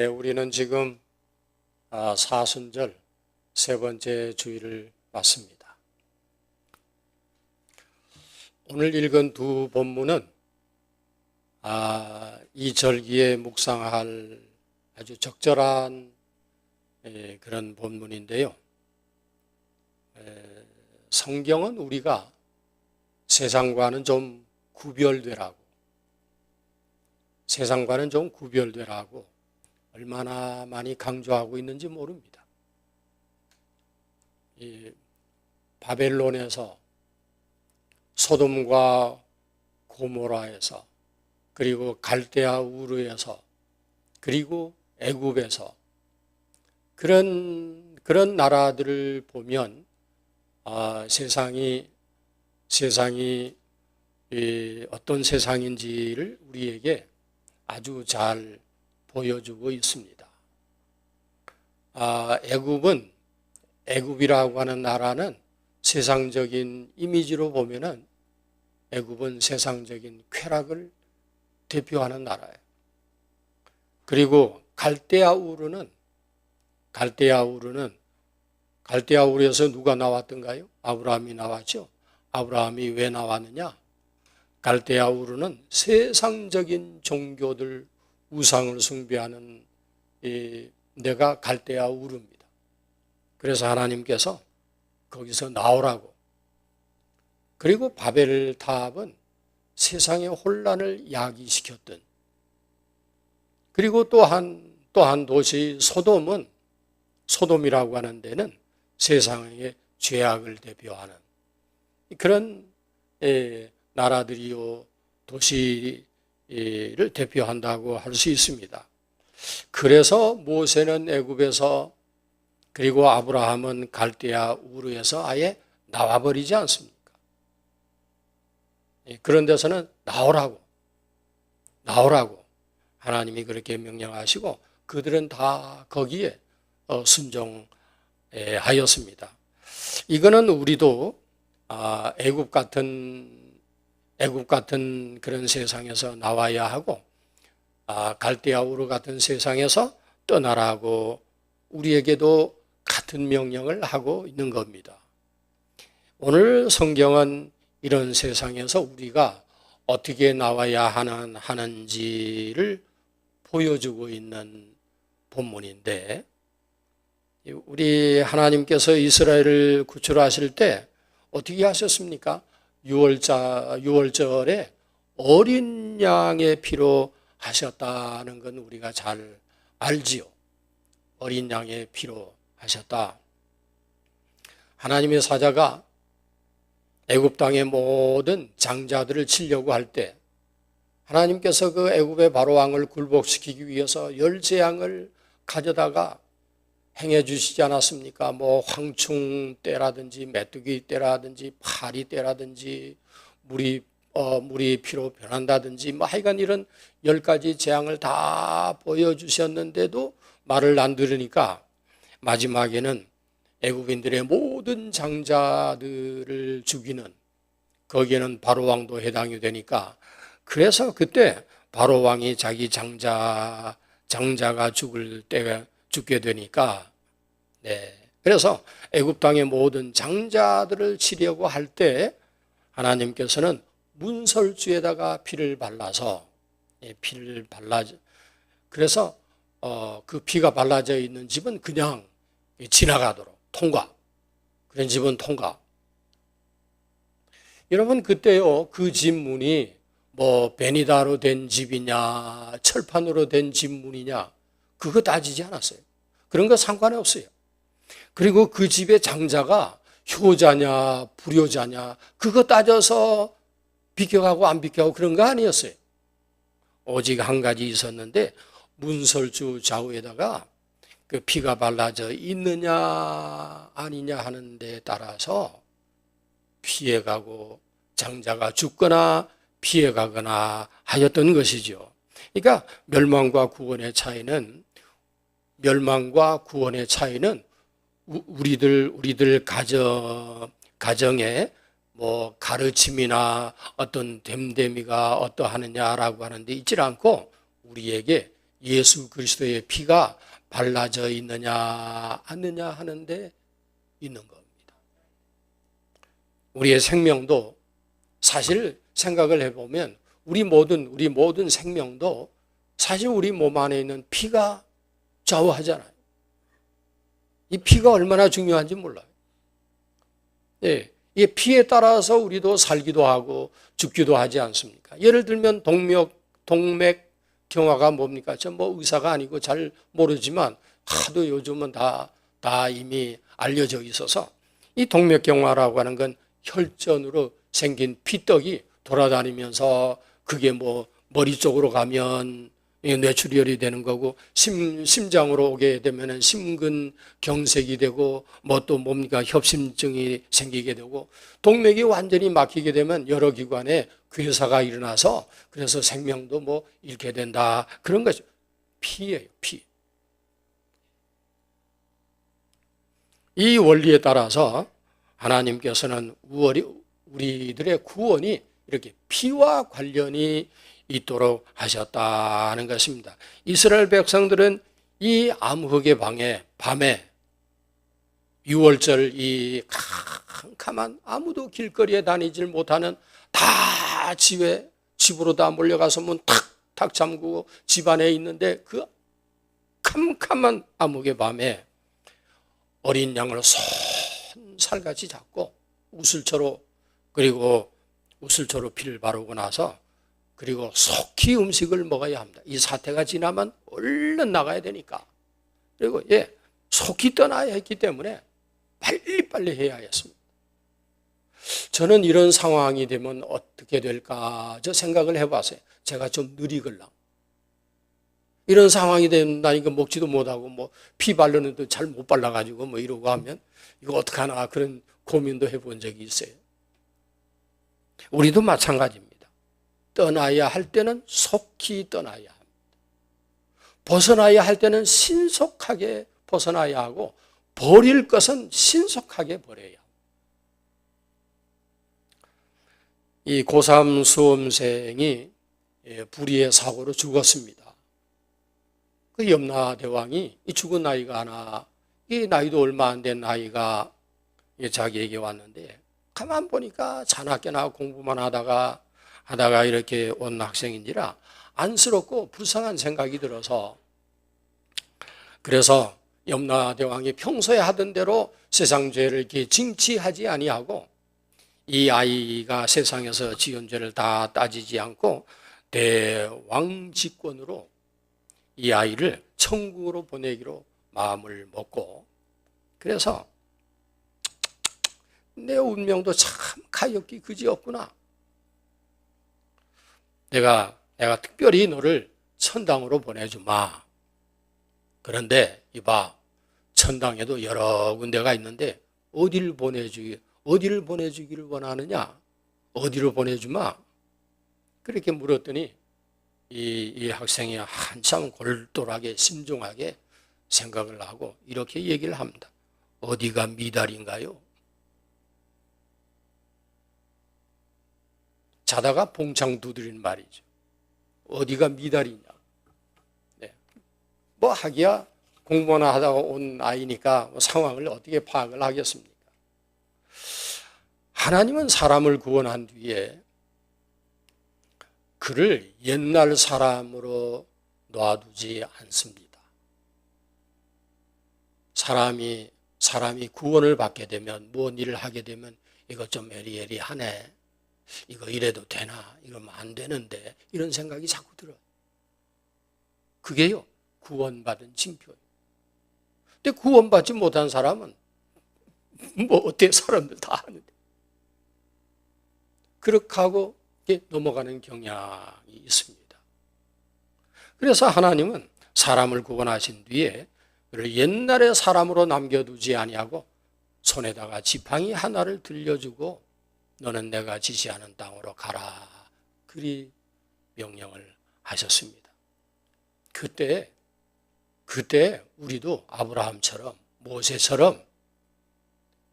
네, 우리는 지금 사순절 세 번째 주일을 맞습니다. 오늘 읽은 두 본문은 이 절기에 묵상할 아주 적절한 그런 본문인데요. 성경은 우리가 세상과는 좀 구별되라고, 세상과는 좀 구별되라고 얼마나 많이 강조하고 있는지 모릅니다. 이 바벨론에서, 소돔과 고모라에서, 그리고 갈대아 우르에서, 그리고 애굽에서 그런 나라들을 보면 세상이 어떤 세상인지를 우리에게 아주 잘 보여주고 있습니다. 애굽이라고 하는 나라는 세상적인 이미지로 보면은 애굽은 세상적인 쾌락을 대표하는 나라예요. 그리고 갈대아 우르에서 누가 나왔던가요? 아브라함이 나왔죠. 아브라함이 왜 나왔느냐? 갈대아 우르는 세상적인 종교들, 우상을 숭배하는 내가 갈대아 우르입니다. 그래서 하나님께서 거기서 나오라고. 그리고 바벨탑은 세상의 혼란을 야기시켰던, 그리고 또 한 도시 소돔이라고 하는 데는 세상의 죄악을 대표하는 그런 나라들이요, 도시를 대표한다고 할 수 있습니다. 그래서 모세는 애굽에서, 그리고 아브라함은 갈대아 우르에서 아예 나와버리지 않습니까? 그런 데서는 나오라고 하나님이 그렇게 명령하시고 그들은 다 거기에 순종하였습니다. 이거는 우리도 애굽 같은 그런 세상에서 나와야 하고, 갈대아 우르 같은 세상에서 떠나라고 우리에게도 같은 명령을 하고 있는 겁니다. 오늘 성경은 이런 세상에서 우리가 어떻게 나와야 하는지를 보여주고 있는 본문인데, 우리 하나님께서 이스라엘을 구출하실 때 어떻게 하셨습니까? 유월절에 어린 양의 피로 하셨다는 건 우리가 잘 알지요. 어린 양의 피로 하셨다. 하나님의 사자가 애굽 땅의 모든 장자들을 치려고 할 때 하나님께서 그 애굽의 바로왕을 굴복시키기 위해서 열재앙을 가져다가 행해 주시지 않았습니까? 황충 때라든지 메뚜기 때라든지 파리 때라든지 물이 피로 변한다든지 하여간 이런 10가지 재앙을 다 보여주셨는데도 말을 안 들으니까 마지막에는 애굽인들의 모든 장자들을 죽이는, 거기에는 바로왕도 해당이 되니까, 그래서 그때 바로왕이 자기 장자가 죽게 되니까, 그래서 애굽 땅의 모든 장자들을 치려고 할 때 하나님께서는 문설주에다가 피를 발라서, 그래서 그 피가 발라져 있는 집은 그냥 지나가도록 그런 집은 통과. 여러분, 그때요, 그 집 문이 베니다로 된 집이냐, 철판으로 된 집 문이냐, 그거 따지지 않았어요. 그런 거 상관이 없어요. 그리고 그 집의 장자가 효자냐, 불효자냐, 그거 따져서 비켜가고 안 비켜가고 그런 거 아니었어요. 오직 한 가지 있었는데, 문설주 좌우에다가 그 피가 발라져 있느냐 아니냐 하는 데 따라서 피해가고 장자가 죽거나 피해가거나 하였던 것이죠. 그러니까 멸망과 구원의 차이는 우리들 가정의 가르침이나 어떤 됨됨이가 어떠하느냐라고 하는데 있지 않고 우리에게 예수 그리스도의 피가 발라져 있느냐 않느냐 하는데 있는 겁니다. 우리의 생명도 사실 생각을 해보면 우리 모든 생명도 사실 우리 몸 안에 있는 피가 좌우하잖아요. 이 피가 얼마나 중요한지 몰라요. 예, 이 피에 따라서 우리도 살기도 하고 죽기도 하지 않습니까? 예를 들면 동맥경화가 뭡니까? 저 뭐 의사가 아니고 잘 모르지만 하도 요즘은 다 이미 알려져 있어서 이 동맥경화라고 하는 건 혈전으로 생긴 피떡이 돌아다니면서 그게 뭐 머리 쪽으로 가면 뇌출혈이 되는 거고 심장으로 오게 되면 심근경색이 되고 뭐 또 뭡니까 협심증이 생기게 되고 동맥이 완전히 막히게 되면 여러 기관에 괴사가 일어나서 그래서 생명도 뭐 잃게 된다 그런 거죠. 피예요, 피. 이 원리에 따라서 하나님께서는 우리들의 구원이 이렇게 피와 관련이 있도록 하셨다는 것입니다. 이스라엘 백성들은 이 암흑의 밤에 6월절 이 캄캄한 아무도 길거리에 다니질 못하는 다 집으로 다 몰려가서 문 탁탁 잠그고 집 안에 있는데 그 캄캄한 암흑의 밤에 어린 양을 손살같이 잡고 우슬초로 피를 바르고 나서 그리고 속히 음식을 먹어야 합니다. 이 사태가 지나면 얼른 나가야 되니까. 그리고 속히 떠나야 했기 때문에 빨리빨리 해야 했습니다. 저는 이런 상황이 되면 어떻게 될까 저 생각을 해봤어요. 제가 좀 느리걸랑. 이런 상황이 된다니까 먹지도 못하고 뭐 피 바르는데 잘 못 발라가지고 뭐 이러고 하면 이거 어떡하나 그런 고민도 해본 적이 있어요. 우리도 마찬가지입니다. 떠나야 할 때는 속히 떠나야 합니다. 벗어나야 할 때는 신속하게 벗어나야 하고 버릴 것은 신속하게 버려야 합니다. 이 고3 수험생이 불의의 사고로 죽었습니다. 그 염라대왕이 이 죽은 나이가 하나, 이 나이도 얼마 안 된 나이가 자기에게 왔는데 가만 보니까 자나깨나 공부만 하다가 이렇게 온 학생인지라 안쓰럽고 불쌍한 생각이 들어서 그래서 염라대왕이 평소에 하던 대로 세상 죄를 이렇게 징치하지 아니하고 이 아이가 세상에서 지은 죄를 다 따지지 않고 대왕직권으로 이 아이를 천국으로 보내기로 마음을 먹고 그래서 내 운명도 참 가엾기 그지없구나. 내가 특별히 너를 천당으로 보내주마. 그런데 이봐, 천당에도 여러 군데가 있는데 어디를 보내주기를 원하느냐? 어디로 보내주마? 그렇게 물었더니 이 학생이 한참 골똘하게 신중하게 생각을 하고 이렇게 얘기를 합니다. 어디가 미달인가요? 자다가 봉창 두드리는 말이죠. 어디가 미달이냐? 네. 뭐 하기야 공부나 하다가 온 아이니까 뭐 상황을 어떻게 파악을 하겠습니까? 하나님은 사람을 구원한 뒤에 그를 옛날 사람으로 놔두지 않습니다. 사람이 구원을 받게 되면 무슨 일을 하게 되면 이것 좀 에리에리하네. 이거 이래도 되나? 이러면 안 되는데 이런 생각이 자꾸 들어요. 그게요 구원받은 징표예요. 근데 구원받지 못한 사람은 뭐 어때 사람들 다 하는데 그렇게 하고 넘어가는 경향이 있습니다. 그래서 하나님은 사람을 구원하신 뒤에 그를 옛날의 사람으로 남겨두지 아니하고 손에다가 지팡이 하나를 들려주고 너는 내가 지시하는 땅으로 가라. 그리 명령을 하셨습니다. 그때 우리도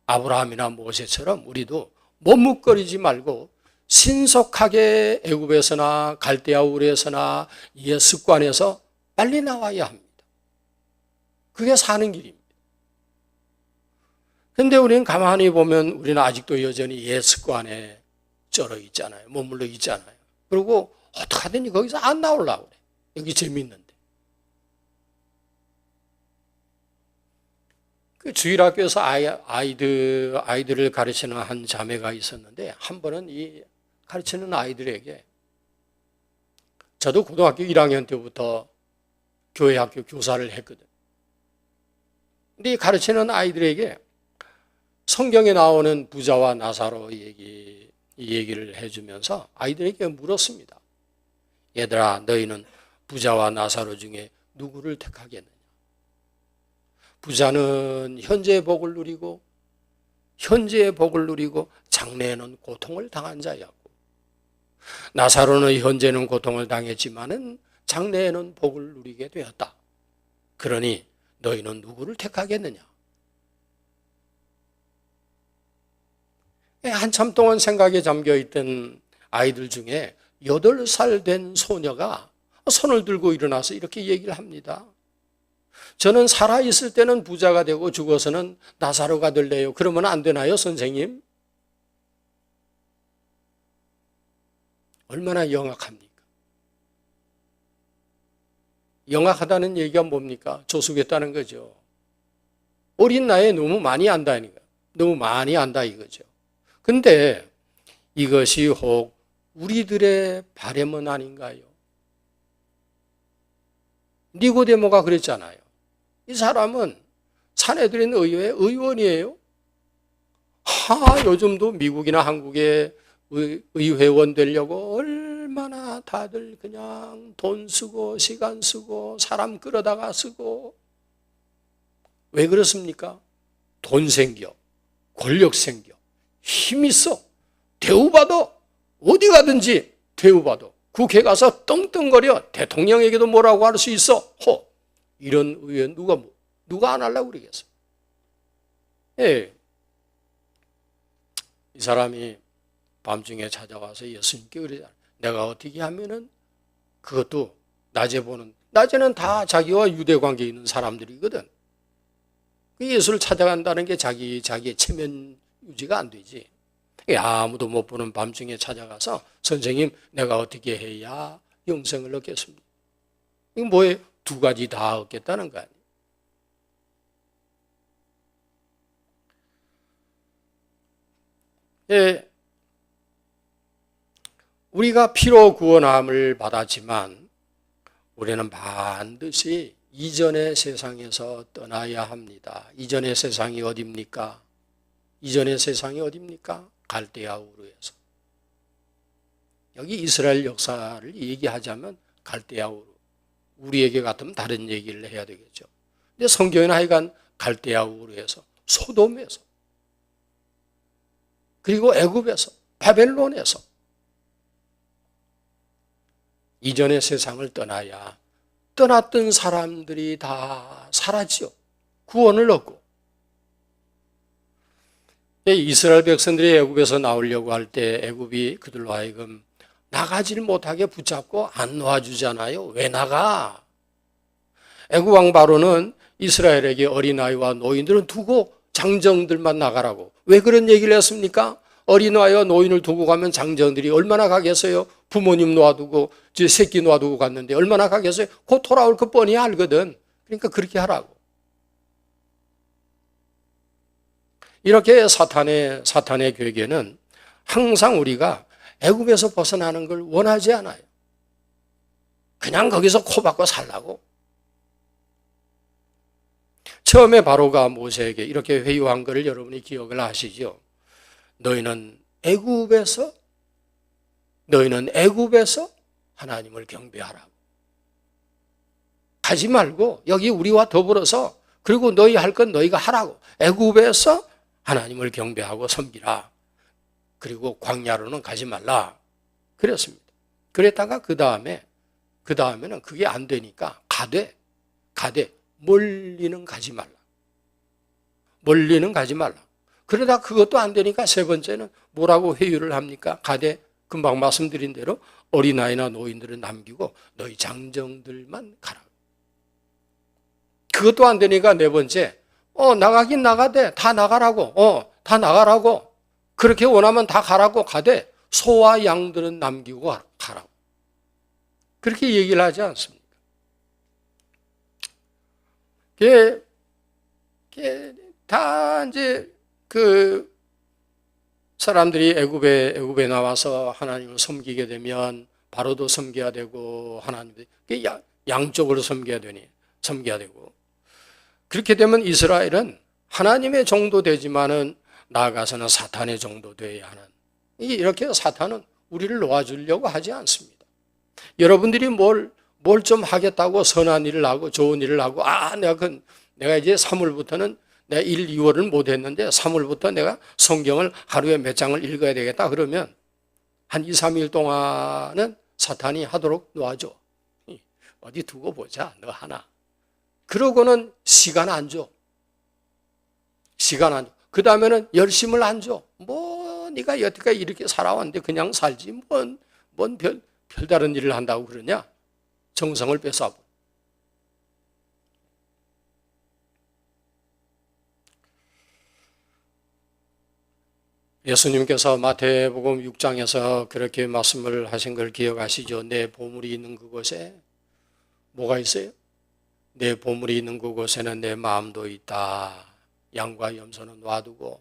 아브라함이나 모세처럼 우리도 머뭇거리지 말고 신속하게 애굽에서나 갈대아 우르에서나 이 습관에서 빨리 나와야 합니다. 그게 사는 길입니다. 그런데 우리는 가만히 보면 우리는 아직도 여전히 옛 습관에 쩔어 있잖아요. 머물러 있잖아요. 그리고 어떡하든지 거기서 안 나오려고 그래. 여기 재밌는데. 그 주일학교에서 아이들을 가르치는 한 자매가 있었는데 한 번은 이 가르치는 아이들에게 저도 고등학교 1학년 때부터 교회 학교 교사를 했거든. 근데 이 가르치는 아이들에게 성경에 나오는 부자와 나사로 이 얘기를 해주면서 아이들에게 물었습니다. 얘들아, 너희는 부자와 나사로 중에 누구를 택하겠느냐? 부자는 현재의 복을 누리고 장래에는 고통을 당한 자였고, 나사로는 현재는 고통을 당했지만은 장래에는 복을 누리게 되었다. 그러니 너희는 누구를 택하겠느냐? 한참 동안 생각에 잠겨있던 아이들 중에 8살 된 소녀가 손을 들고 일어나서 이렇게 얘기를 합니다. 저는 살아있을 때는 부자가 되고 죽어서는 나사로가 될래요. 그러면 안 되나요, 선생님? 얼마나 영악합니까? 영악하다는 얘기가 뭡니까? 조숙했다는 거죠. 어린 나이에 너무 많이 안다니까. 너무 많이 안다 이거죠. 근데 이것이 혹 우리들의 바람은 아닌가요? 니고데모가 그랬잖아요. 이 사람은 사내들인 의회 의원이에요. 요즘도 미국이나 한국의 의회원 되려고 얼마나 다들 그냥 돈 쓰고 시간 쓰고 사람 끌어다가 쓰고. 왜 그렇습니까? 돈 생겨, 권력 생겨, 힘 있어, 대우받아, 어디 가든지 대우받아. 국회 가서 떵떵거려. 대통령에게도 뭐라고 할 수 있어. 이런 의원 누가 안 하려고 그러겠어? 예. 이 사람이 밤중에 찾아와서 예수님께 그러잖아요. 내가 어떻게 하면은 그것도 낮에는 다 자기와 유대 관계에 있는 사람들이거든. 예수를 찾아간다는 게 자기의 체면 유지가 안 되지. 아무도 못 보는 밤중에 찾아가서 선생님, 내가 어떻게 해야 영생을 얻겠습니까? 이거 뭐예요? 두 가지 다 얻겠다는 거 아니에요? 예, 우리가 피로 구원함을 받았지만 우리는 반드시 이전의 세상에서 떠나야 합니다. 이전의 세상이 어디입니까? 갈대아 우르에서. 여기 이스라엘 역사를 얘기하자면 갈대아 우르. 우리에게 같으면 다른 얘기를 해야 되겠죠. 근데 성경에는 하여간 갈대아 우르에서, 소돔에서, 그리고 애굽에서, 바벨론에서 이전의 세상을 떠나야 떠났던 사람들이 다 사라지요. 구원을 얻고. 이스라엘 백성들이 애굽에서 나오려고 할 때 애굽이 그들로 하여금 나가지를 못하게 붙잡고 안 놓아주잖아요. 왜 나가? 애굽 왕 바로는 이스라엘에게 어린아이와 노인들은 두고 장정들만 나가라고. 왜 그런 얘기를 했습니까? 어린아이와 노인을 두고 가면 장정들이 얼마나 가겠어요? 부모님 놓아두고 새끼 놓아두고 갔는데 얼마나 가겠어요? 곧 돌아올 거 뻔히 알거든. 그러니까 그렇게 하라고. 이렇게 사탄의 괴계는 항상 우리가 애굽에서 벗어나는 걸 원하지 않아요. 그냥 거기서 코 박고 살라고. 처음에 바로가 모세에게 이렇게 회유한 것을 여러분이 기억을 하시죠. 너희는 애굽에서 하나님을 경배하라고. 가지 말고 여기 우리와 더불어서, 그리고 너희 할 건 너희가 하라고. 애굽에서 하나님을 경배하고 섬기라. 그리고 광야로는 가지 말라. 그랬습니다. 그랬다가 그 다음에는 그게 안 되니까 가되 멀리는 가지 말라. 그러다 그것도 안 되니까 세 번째는 뭐라고 회유를 합니까? 가되 금방 말씀드린 대로 어린아이나 노인들은 남기고 너희 장정들만 가라. 그것도 안 되니까 네 번째, 나가긴 나가되 다 나가라고, 다 나가라고. 그렇게 원하면 다 가라고 가되 소와 양들은 남기고 가라고. 그렇게 얘기를 하지 않습니까? 다 이제 그 사람들이 애굽에 나와서 하나님을 섬기게 되면 바로도 섬겨야 되고 하나님도 양쪽으로 섬겨야 되고 그렇게 되면 이스라엘은 하나님의 정도 되지만은 나아가서는 사탄의 정도 되어야 하는 이렇게 사탄은 우리를 놓아주려고 하지 않습니다. 여러분들이 뭘 좀 하겠다고 선한 일을 하고 좋은 일을 하고 내가 이제 3월부터는 내가 1, 2월을 못 했는데 3월부터 내가 성경을 하루에 몇 장을 읽어야 되겠다 그러면 한 2, 3일 동안은 사탄이 하도록 놓아줘. 어디 두고 보자 너 하나. 그러고는 시간 안 줘. 그 다음에는 열심을 안 줘. 네가 여태까지 이렇게 살아왔는데 그냥 살지 뭔 별다른 일을 한다고 그러냐. 정성을 뺏어. 예수님께서 마태복음 6장에서 그렇게 말씀을 하신 걸 기억하시죠? 내 보물이 있는 그곳에 뭐가 있어요? 내 보물이 있는 그곳에는 내 마음도 있다. 양과 염소는 놔두고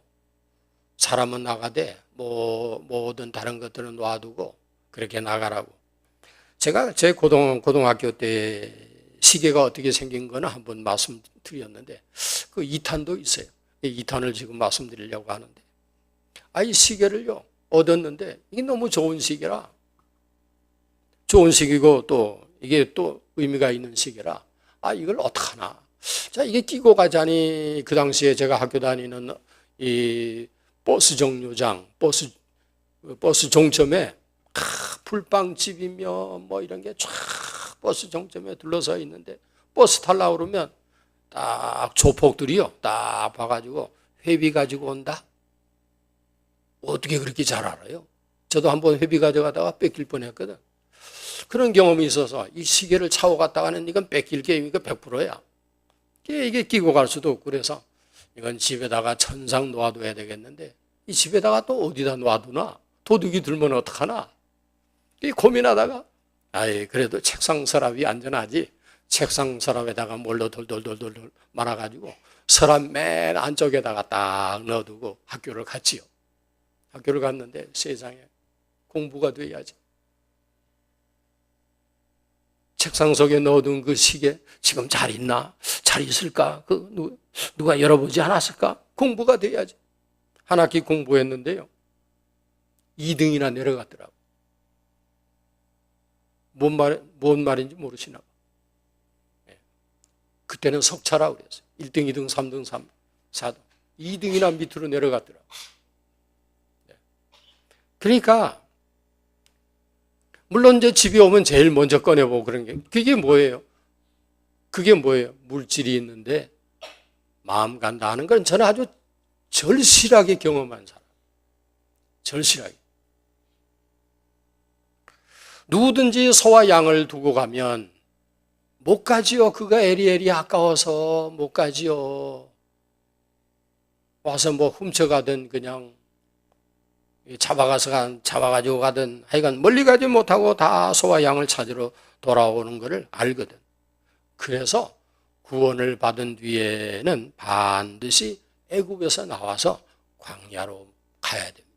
사람은 나가되 모든 다른 것들은 놔두고 그렇게 나가라고. 제가 제 고등학교 때 시계가 어떻게 생긴 거는 한번 말씀드렸는데 그 2탄도 있어요. 이 2탄을 지금 말씀드리려고 하는데 이 시계를요 얻었는데 이게 너무 좋은 시계라 좋은 시계고 또 이게 또 의미가 있는 시계라 이걸 어떡하나. 자, 이게 끼고 가자니 그 당시에 제가 학교 다니는 이 버스 정류장 버스 종점에 불빵집이며 이런 게 쫙 버스 정점에 둘러서 있는데 버스 타려고 그러면 딱 조폭들이요 딱 봐가지고 회비 가지고 온다. 어떻게 그렇게 잘 알아요? 저도 한번 회비 가져가다가 뺏길 뻔했거든. 그런 경험이 있어서 이 시계를 차고 갔다가는 이건 뺏길 게 이거 100%야. 이게 끼고 갈 수도 없고 그래서 이건 집에다가 천상 놓아둬야 되겠는데 이 집에다가 또 어디다 놔두나? 도둑이 들면 어떡하나? 고민하다가 그래도 책상 서랍이 안전하지. 책상 서랍에다가 몰로 돌돌돌돌 말아가지고 서랍 맨 안쪽에다가 딱 넣어두고 학교를 갔지요. 학교를 갔는데 세상에 공부가 돼야지. 책상 속에 넣어둔 그 시계 지금 잘 있나? 잘 있을까? 누가 열어보지 않았을까? 공부가 돼야지. 한 학기 공부했는데요 2등이나 내려갔더라고. 뭔 말인지 모르시나 봐. 그때는 석차라고 그랬어요. 1등, 2등, 3등, 4등 2등이나 밑으로 내려갔더라고. 그러니까 물론 이제 집에 오면 제일 먼저 꺼내보고 그런 게 그게 뭐예요? 물질이 있는데 마음 간다 하는 건 저는 아주 절실하게 경험한 사람. 절실하게. 누구든지 소와 양을 두고 가면 못 가지요. 그가 에리에리 아까워서 못 가지요. 와서 훔쳐가든 그냥 잡아가지고 가든 하여간 멀리 가지 못하고 다 소와 양을 찾으러 돌아오는 것을 알거든. 그래서 구원을 받은 뒤에는 반드시 애굽에서 나와서 광야로 가야 됩니다.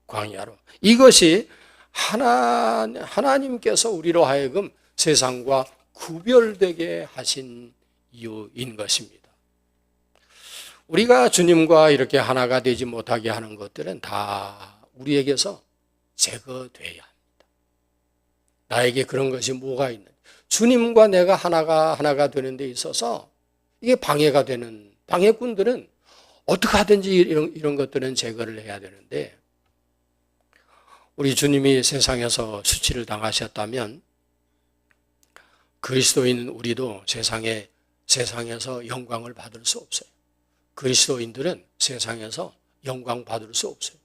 광야로. 이것이 하나님께서 우리로 하여금 세상과 구별되게 하신 이유인 것입니다. 우리가 주님과 이렇게 하나가 되지 못하게 하는 것들은 다 우리에게서 제거돼야 합니다. 나에게 그런 것이 뭐가 있는지. 주님과 내가 하나가 되는 데 있어서 이게 방해가 되는, 방해꾼들은 어떻게 하든지 이런 것들은 제거를 해야 되는데, 우리 주님이 세상에서 수치를 당하셨다면 그리스도인 우리도 세상에서 영광을 받을 수 없어요. 그리스도인들은 세상에서 영광 받을 수 없어요.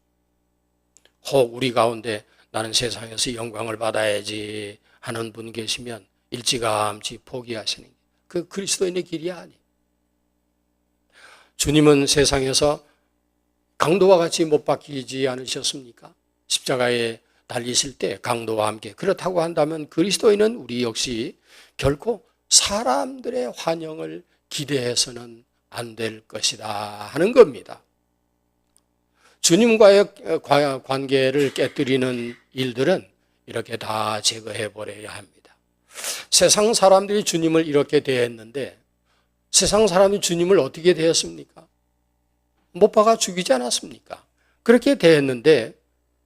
혹 우리 가운데 나는 세상에서 영광을 받아야지 하는 분 계시면 일찌감치 포기하시는 게 그 그리스도인의 길이 아니에요. 주님은 세상에서 강도와 같이 못 박히지 않으셨습니까? 십자가에 달리실 때 강도와 함께. 그렇다고 한다면 그리스도인은 우리 역시 결코 사람들의 환영을 기대해서는 안 될 것이다 하는 겁니다. 주님과의 관계를 깨뜨리는 일들은 이렇게 다 제거해 버려야 합니다. 세상 사람들이 주님을 이렇게 대했는데 세상 사람이 주님을 어떻게 대했습니까? 못 박아 죽이지 않았습니까? 그렇게 대했는데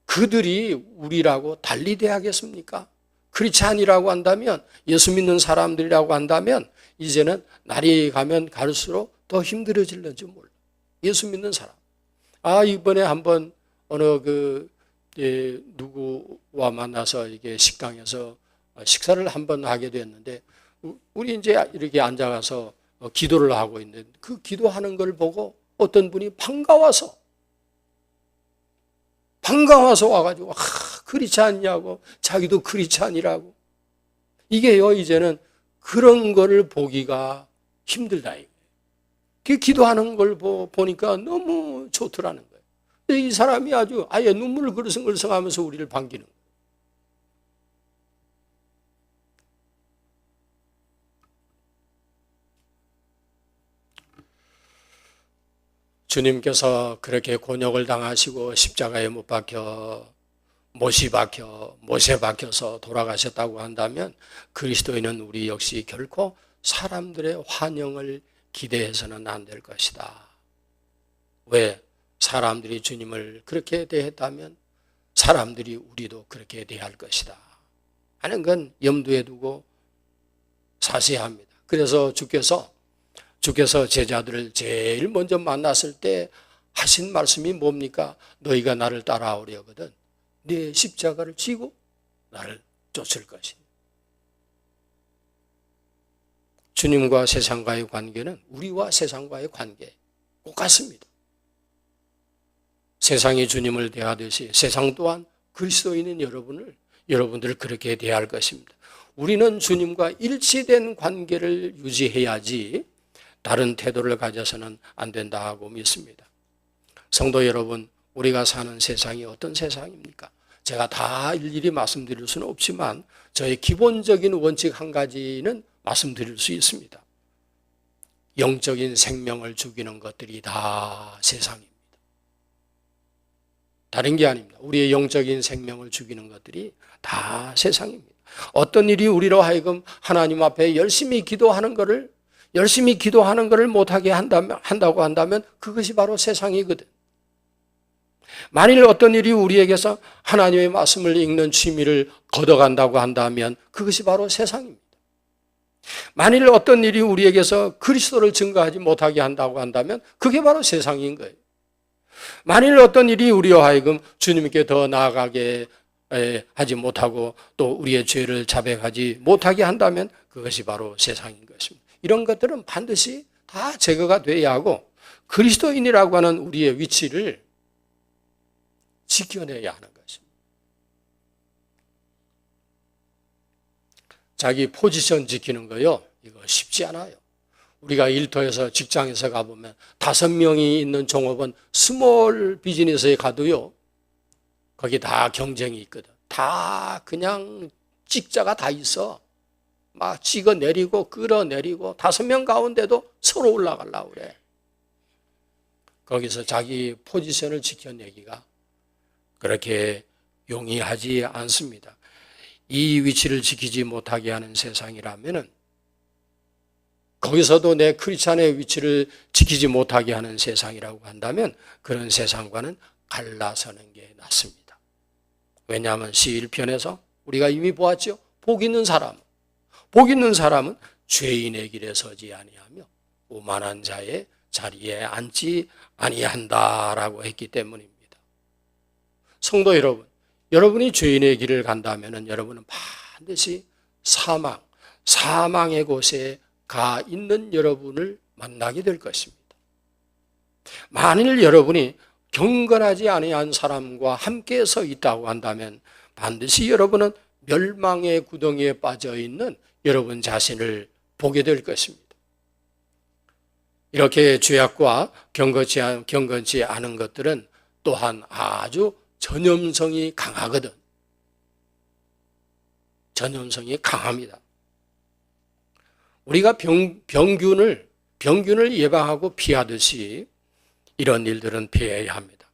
그들이 우리라고 달리 대하겠습니까? 크리스찬이라고 한다면, 예수 믿는 사람들이라고 한다면 이제는 날이 가면 갈수록 더 힘들어질는지 몰라. 예수 믿는 사람. 이번에 한번 어느 누구와 만나서 이게 식당에서 식사를 한번 하게 됐는데, 우리 이제 이렇게 앉아가서 기도를 하고 있는데, 그 기도하는 걸 보고 어떤 분이 반가워서 와가지고, 크리스찬이냐고, 자기도 크리스찬이라고. 이게요, 이제는 그런 거를 보기가 힘들다. 그 기도하는 걸 보니까 너무 좋더라는 거예요. 이 사람이 아예 눈물을 그르성그르성 하면서 우리를 반기는 거예요. 주님께서 그렇게 곤욕을 당하시고 십자가에 못 박혀, 못이 박혀, 못에 박혀서 돌아가셨다고 한다면 그리스도인은 우리 역시 결코 사람들의 환영을 기대해서는 안 될 것이다. 왜? 사람들이 주님을 그렇게 대했다면 사람들이 우리도 그렇게 대할 것이다 하는 건 염두에 두고 사셔야 합니다. 그래서 주께서 제자들을 제일 먼저 만났을 때 하신 말씀이 뭡니까? 너희가 나를 따라오려거든 네 십자가를 지고 나를 쫓을 것이다. 주님과 세상과의 관계는 우리와 세상과의 관계 똑같습니다. 세상이 주님을 대하듯이 세상 또한 그리스도인인 여러분들을 그렇게 대할 것입니다. 우리는 주님과 일치된 관계를 유지해야지 다른 태도를 가져서는 안 된다고 믿습니다. 성도 여러분, 우리가 사는 세상이 어떤 세상입니까? 제가 다 일일이 말씀드릴 수는 없지만 저의 기본적인 원칙 한 가지는 말씀드릴 수 있습니다. 영적인 생명을 죽이는 것들이 다 세상입니다. 다른 게 아닙니다. 우리의 영적인 생명을 죽이는 것들이 다 세상입니다. 어떤 일이 우리로 하여금 하나님 앞에 열심히 기도하는 것을 못하게 한다고 한다면 그것이 바로 세상이거든. 만일 어떤 일이 우리에게서 하나님의 말씀을 읽는 취미를 걷어간다고 한다면 그것이 바로 세상입니다. 만일 어떤 일이 우리에게서 그리스도를 증거하지 못하게 한다고 한다면 그게 바로 세상인 거예요. 만일 어떤 일이 우리와 하여금 주님께 더 나아가게 하지 못하고 또 우리의 죄를 자백하지 못하게 한다면 그것이 바로 세상인 것입니다. 이런 것들은 반드시 다 제거가 돼야 하고 그리스도인이라고 하는 우리의 위치를 지켜내야 하는 것입니다. 자기 포지션 지키는 거요, 이거 쉽지 않아요. 우리가 일터에서 직장에서 가보면 5명이 있는 종업원 스몰 비즈니스에 가도요, 거기 다 경쟁이 있거든. 다 그냥 찍자가 다 있어. 막 찍어내리고 끌어내리고 5명 가운데도 서로 올라가려고 그래. 거기서 자기 포지션을 지켜내기가 그렇게 용이하지 않습니다. 이 위치를 지키지 못하게 하는 세상이라면은 거기서도 내 크리스찬의 위치를 지키지 못하게 하는 세상이라고 한다면 그런 세상과는 갈라서는 게 낫습니다. 왜냐하면 11편에서 우리가 이미 보았죠. 복 있는 사람은 죄인의 길에 서지 아니하며 오만한 자의 자리에 앉지 아니한다라고 했기 때문입니다. 성도 여러분, 여러분이 죄인의 길을 간다면 여러분은 반드시 사망의 곳에 가 있는 여러분을 만나게 될 것입니다. 만일 여러분이 경건하지 아니한 사람과 함께 서 있다고 한다면 반드시 여러분은 멸망의 구덩이에 빠져 있는 여러분 자신을 보게 될 것입니다. 이렇게 죄악과 경건치 않은 것들은 또한 아주 전염성이 강하거든. 전염성이 강합니다. 우리가 병균을 예방하고 피하듯이 이런 일들은 피해야 합니다.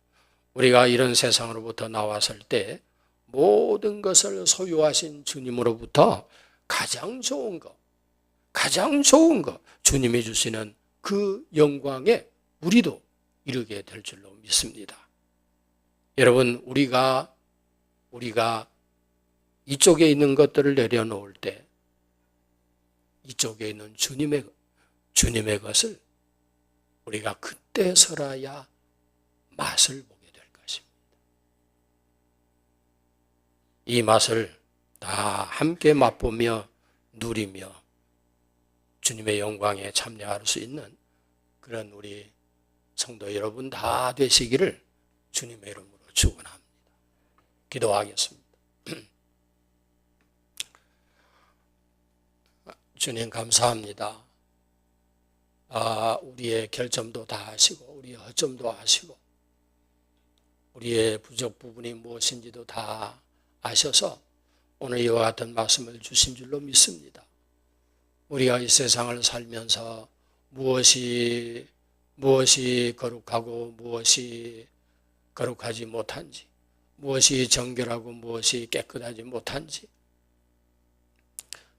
우리가 이런 세상으로부터 나왔을 때 모든 것을 소유하신 주님으로부터 가장 좋은 것, 주님이 주시는 그 영광에 우리도 이르게 될 줄로 믿습니다. 여러분, 우리가 이쪽에 있는 것들을 내려놓을 때 이쪽에 있는 주님의 것을 우리가 그때서라야 맛을 보게 될 것입니다. 이 맛을 다 함께 맛보며 누리며 주님의 영광에 참여할 수 있는 그런 우리 성도 여러분 다 되시기를 주님의 이름으로 축원합니다. 기도하겠습니다. 주님 감사합니다. 우리의 결점도 다 아시고 우리의 허점도 아시고 우리의 부족 부분이 무엇인지도 다 아셔서 오늘 이와 같은 말씀을 주신 줄로 믿습니다. 우리가 이 세상을 살면서 무엇이 거룩하고 무엇이 거룩하지 못한지, 무엇이 정결하고 무엇이 깨끗하지 못한지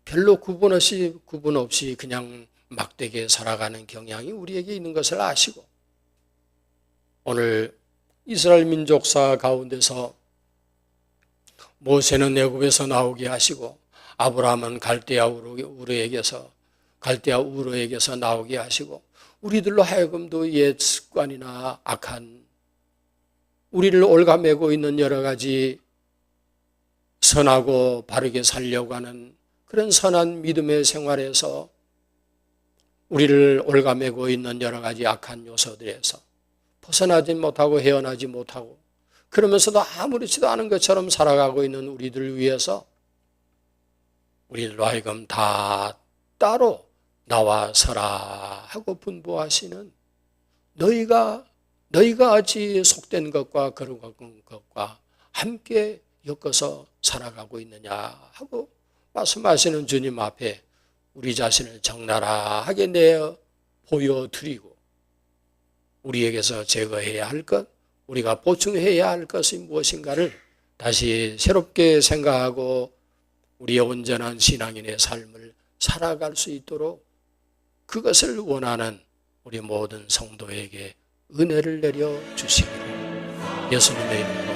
별로 구분 없이 그냥 막되게 살아가는 경향이 우리에게 있는 것을 아시고 오늘 이스라엘 민족사 가운데서 모세는 애굽에서 나오게 하시고 아브라함은 갈대아 우르에게서 나오게 하시고 우리들로 하여금도 옛 습관이나 악한 우리를 올가매고 있는 여러 가지 선하고 바르게 살려고 하는 그런 선한 믿음의 생활에서 우리를 올가매고 있는 여러 가지 악한 요소들에서 벗어나지 못하고 헤어나지 못하고 그러면서도 아무렇지도 않은 것처럼 살아가고 있는 우리들을 위해서 우리들로 하여금 다 따로 나와 서라 하고 분부하시는 너희가 어찌 속된 것과 거룩한 것과 함께 엮어서 살아가고 있느냐 하고 말씀하시는 주님 앞에 우리 자신을 적나라하게 내어 보여드리고 우리에게서 제거해야 할 것, 우리가 보충해야 할 것이 무엇인가를 다시 새롭게 생각하고 우리의 온전한 신앙인의 삶을 살아갈 수 있도록 그것을 원하는 우리 모든 성도에게 은혜를 내려 주시기를 예수님의 이름으로